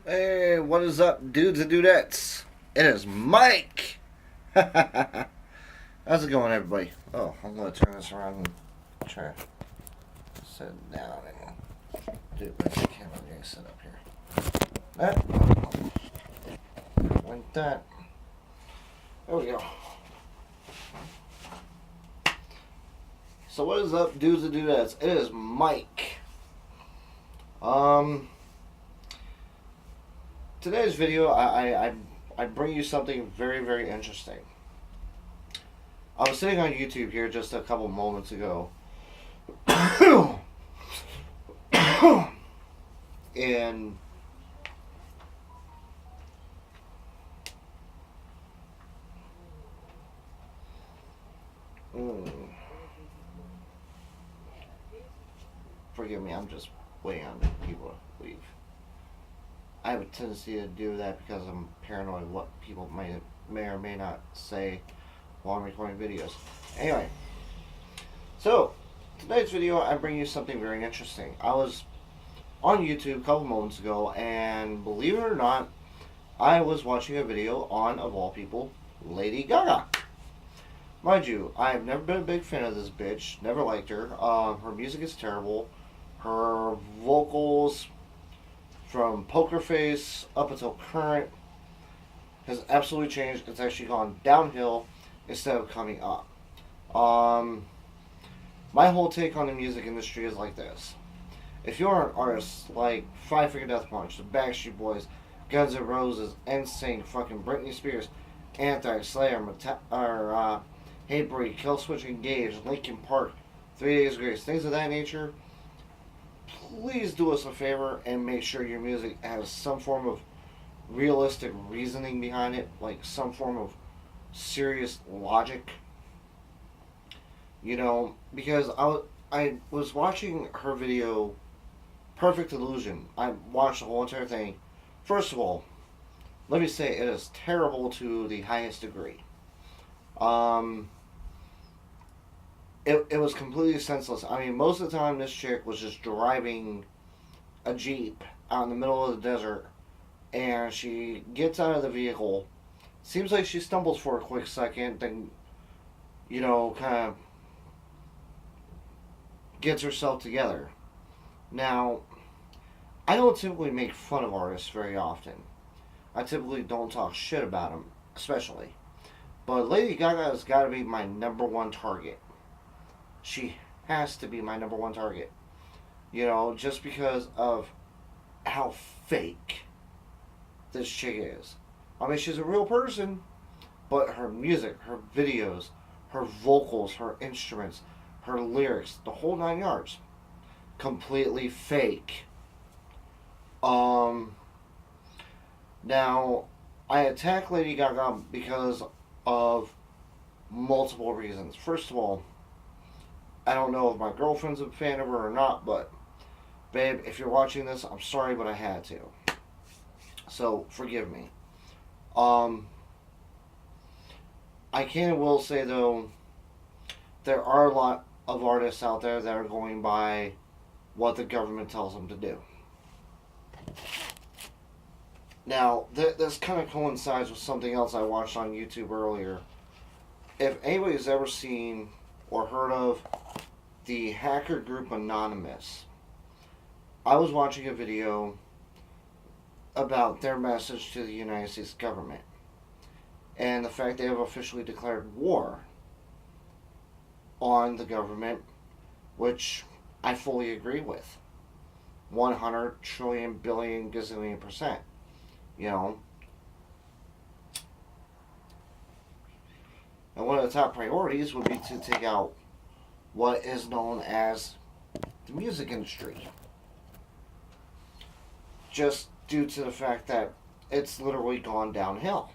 Hey, what is up, dudes and dudettes? It is Mike! How's it going, everybody? Oh, I'm going to turn this around and try to sit down and do my camera getting set up here. Like that. There we go. So what is up, dudes and dudettes? It is Mike. Today's video, I bring you something very, very interesting. I was sitting on YouTube here just a couple moments ago, and forgive me, I'm just waiting on people to leave. I have a tendency to do that because I'm paranoid of what people may or may not say while I'm recording videos. Anyway, so today's video I bring you something very interesting. I was on YouTube a couple moments ago, and believe it or not, I was watching a video on, of all people, Lady Gaga. Mind you, I've never been a big fan of this bitch. Never liked her. Her music is terrible. Her vocals, from Poker Face up until current, has absolutely changed. It's actually gone downhill instead of coming up. My whole take on the music industry is like this. If you're an artist like Five Finger Death Punch, the Backstreet Boys, Guns N' Roses, NSYNC, fucking Britney Spears, Anthrax, Slayer, Hatebreed, Killswitch Engage, Linkin Park, 3 Days Grace, things of that nature, please do us a favor and make sure your music has some form of realistic reasoning behind it, like some form of serious logic. Because I was watching her video, Perfect Illusion. I watched the whole entire thing. First of all, let me say it is terrible to the highest degree. It was completely senseless. I mean, most of the time this chick was just driving a Jeep out in the middle of the desert, and she gets out of the vehicle. Seems like she stumbles for a quick second, then, kind of gets herself together. Now, I don't typically make fun of artists very often. I typically don't talk shit about them, especially. But Lady Gaga has got to be my number one target. She has to be my number one target. Just because of how fake this chick is. I mean, she's a real person, but her music, her videos, her vocals, her instruments, her lyrics, the whole 9 yards, completely fake. Now, I attack Lady Gaga because of multiple reasons. First of all, I don't know if my girlfriend's a fan of her or not, but babe, if you're watching this, I'm sorry, but I had to. So, forgive me. I can and will say, though, there are a lot of artists out there that are going by what the government tells them to do. Now, this kind of coincides with something else I watched on YouTube earlier. If anybody's ever seen or heard of the hacker group Anonymous, I was watching a video about their message to the United States government and the fact they have officially declared war on the government, which I fully agree with. 100 trillion billion gazillion %. And one of the top priorities would be to take out what is known as the music industry. Just due to the fact that it's literally gone downhill.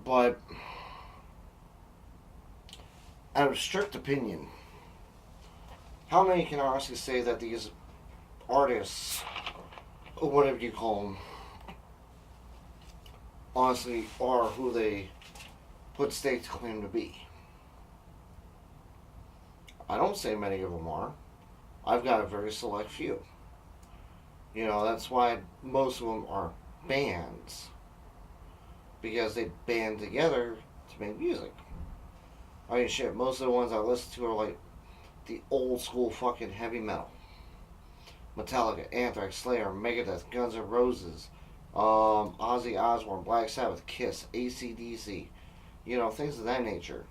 But, out of strict opinion, how many can honestly say that these artists, or whatever you call them, honestly are who they put stake to claim to be? I don't say many of them are. I've got a very select few. That's why most of them are bands. Because they band together to make music. I mean, shit, most of the ones I listen to are like the old school fucking heavy metal. Metallica, Anthrax, Slayer, Megadeth, Guns N' Roses, Ozzy Osbourne, Black Sabbath, Kiss, AC/DC, things of that nature.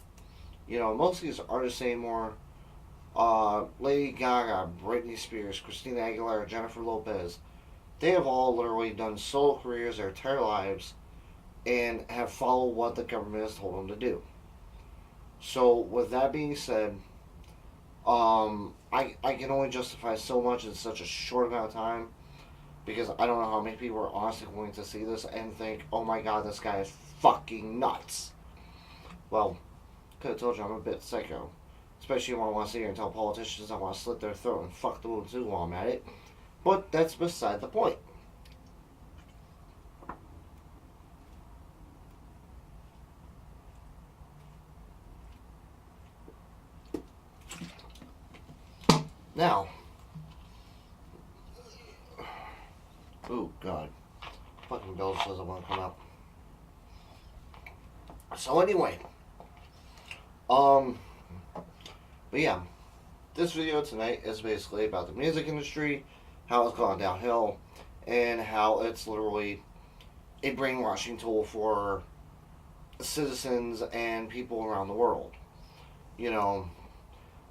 Most of these artists anymore, Lady Gaga, Britney Spears, Christina Aguilera, Jennifer Lopez, they have all literally done solo careers their entire lives and have followed what the government has told them to do. So, with that being said, I can only justify so much in such a short amount of time because I don't know how many people are honestly going to see this and think, oh my god, this guy is fucking nuts. Well, could have told you I'm a bit psycho. Especially when I want to sit here and tell politicians I want to slit their throat and fuck the wound too while I'm at it. But that's beside the point. Now, oh god, fucking bell says I want to come up. So anyway, but yeah, this video tonight is basically about the music industry, how it's gone downhill, and how it's literally a brainwashing tool for citizens and people around the world.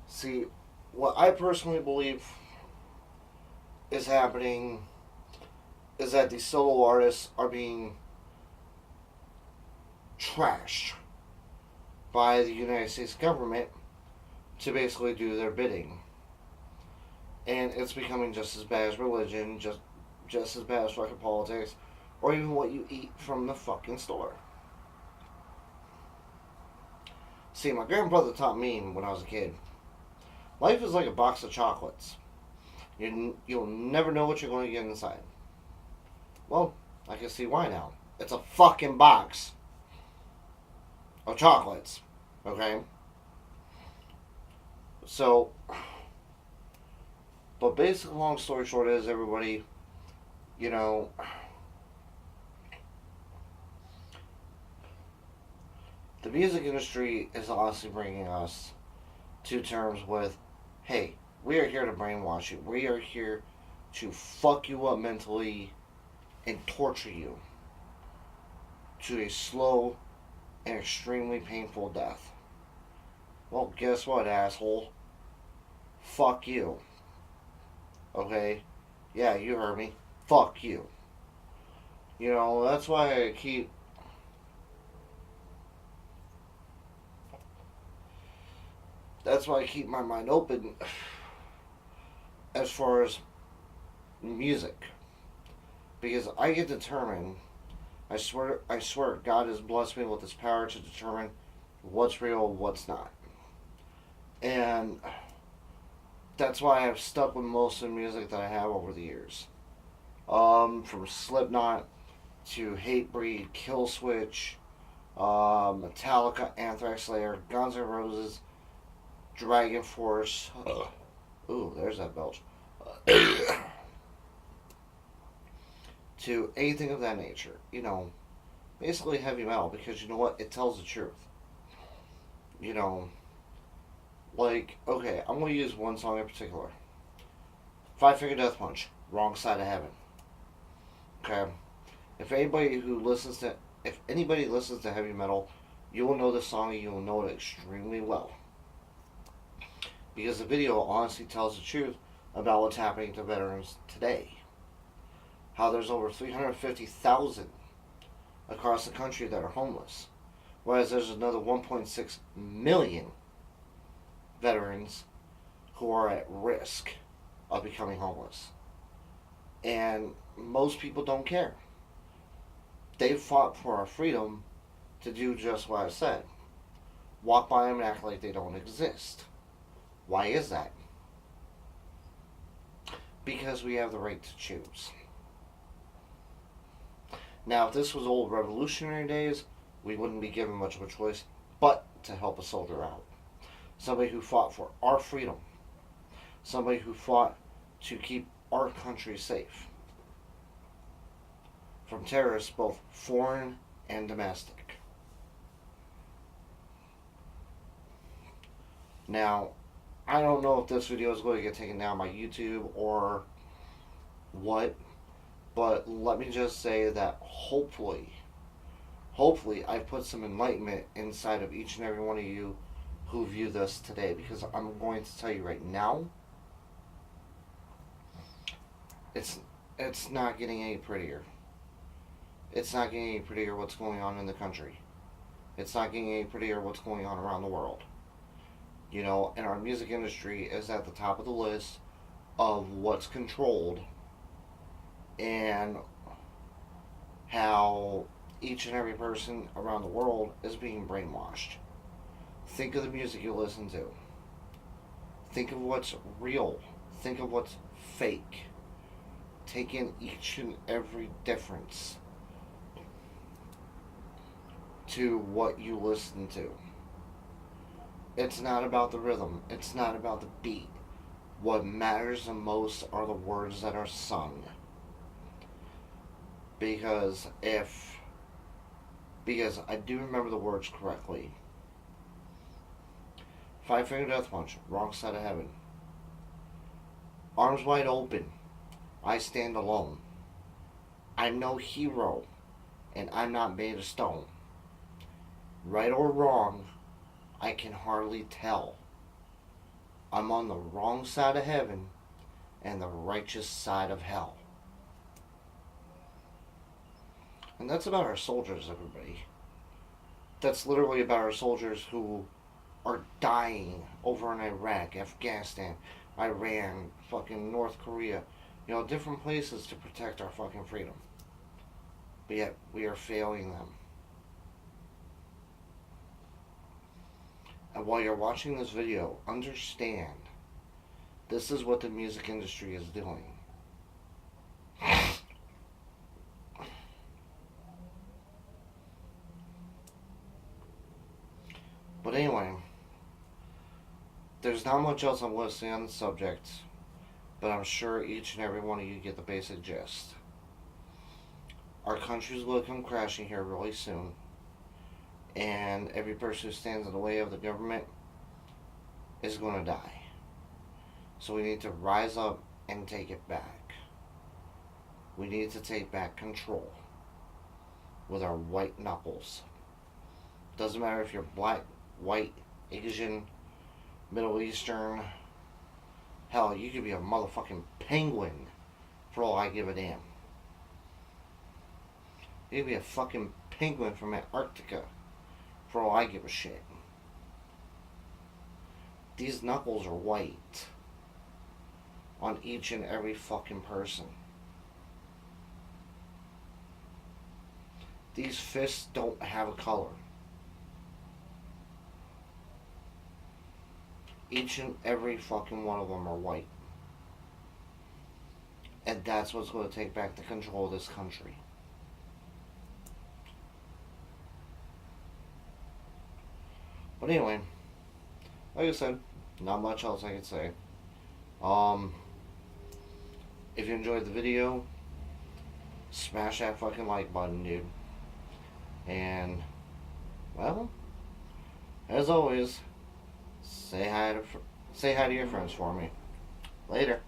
See, what I personally believe is happening is that these solo artists are being trashed by the United States government to basically do their bidding. And it's becoming just as bad as religion, just as bad as fucking politics, or even what you eat from the fucking store. See, my grandbrother taught me when I was a kid, life is like a box of chocolates. You'll never know what you're going to get inside. Well, I can see why now. It's a fucking box of chocolates. Okay? So, but basically, long story short is, everybody, the music industry is honestly bringing us to terms with, hey, we are here to brainwash you. We are here to fuck you up mentally and torture you to a slow and extremely painful death. Well, guess what, asshole? Fuck you. Okay? Yeah, you heard me. Fuck you. That's why I keep... That's why I keep my mind open as far as music. Because I get determined, I swear, God has blessed me with this power to determine what's real, what's not. And that's why I've stuck with most of the music that I have over the years. From Slipknot to Hatebreed, Killswitch, Metallica, Anthrax, Slayer, Guns N' Roses, Dragon Force. Ooh, there's that belch. To anything of that nature. Basically heavy metal, because you know what? It tells the truth. Like, okay, I'm going to use one song in particular. Five Finger Death Punch, Wrong Side of Heaven. Okay? If anybody listens to heavy metal, you will know the song and you will know it extremely well. Because the video honestly tells the truth about what's happening to veterans today. How there's over 350,000 across the country that are homeless. Whereas there's another 1.6 million veterans who are at risk of becoming homeless. And most people don't care. They fought for our freedom to do just what I said. Walk by them and act like they don't exist. Why is that? Because we have the right to choose. Now, if this was old revolutionary days, we wouldn't be given much of a choice but to help a soldier out. Somebody who fought for our freedom. Somebody who fought to keep our country safe. from terrorists, both foreign and domestic. Now, I don't know if this video is going to get taken down by YouTube or what, but let me just say that hopefully I've put some enlightenment inside of each and every one of you who view this today, because I'm going to tell you right now, it's not getting any prettier. It's not getting any prettier what's going on in the country. It's not getting any prettier what's going on around the world. You know, and our music industry is at the top of the list of what's controlled and how each and every person around the world is being brainwashed. Think of the music you listen to. Think of what's real. Think of what's fake. Take in each and every difference to what you listen to. It's not about the rhythm. It's not about the beat. What matters the most are the words that are sung. Because I do remember the words correctly. Five Finger Death Punch, Wrong Side of Heaven. Arms wide open, I stand alone. I'm no hero, and I'm not made of stone. Right or wrong, I can hardly tell. I'm on the wrong side of heaven and the righteous side of hell. And that's about our soldiers, everybody. That's literally about our soldiers who are dying over in Iraq, Afghanistan, Iran, fucking North Korea. You know, different places to protect our fucking freedom. But yet, we are failing them. And while you're watching this video, understand, this is what the music industry is doing. But anyway, there's not much else I'm going to say on the subject, but I'm sure each and every one of you get the basic gist. Our country's going to come crashing here really soon, and every person who stands in the way of the government is going to die. So we need to rise up and take it back. We need to take back control with our white knuckles. Doesn't matter if you're black, white, Asian, Middle Eastern. Hell, you could be a motherfucking penguin for all I give a damn. You could be a fucking penguin from Antarctica for all I give a shit. These knuckles are white on each and every fucking person. These fists don't have a color. Each and every fucking one of them are white. And that's what's going to take back the control of this country. But anyway, like I said, not much else I could say. If you enjoyed the video, smash that fucking like button, dude. And, well, as always, say hi to your friends for me. Later.